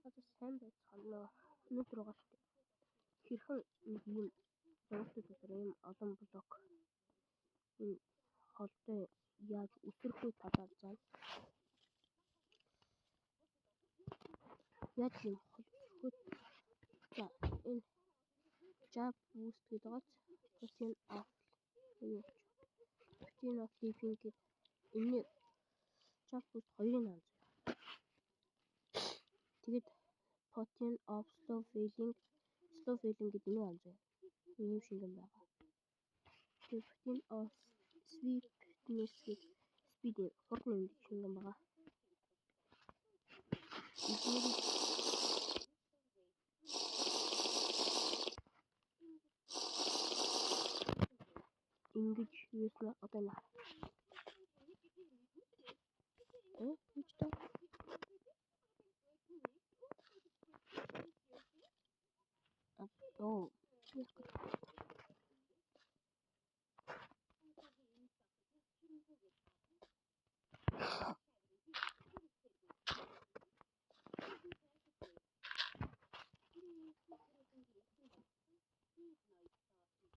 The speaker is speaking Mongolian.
Одоо сайн байцгаана. Өнөөдөр байгаа шүү дээ. Хэрхэн нэг юм монстр дотор юм олон блок энэ холтой яаж үсрэх үе талаар заа. Яаж юм холтой за энэ jump boost гэдэг protein off юу protein off living гэдэг энэ jump boost 2-ын анз. Тэгээд protein of slow failing гэдэг нэг анз. Ийм шингэн байгаа. Тэгээд protein of sweetness гэдэг speed хурд нэмдэг шингэн байгаа. Ингэж юуснаа одоо наа. Үгүй та.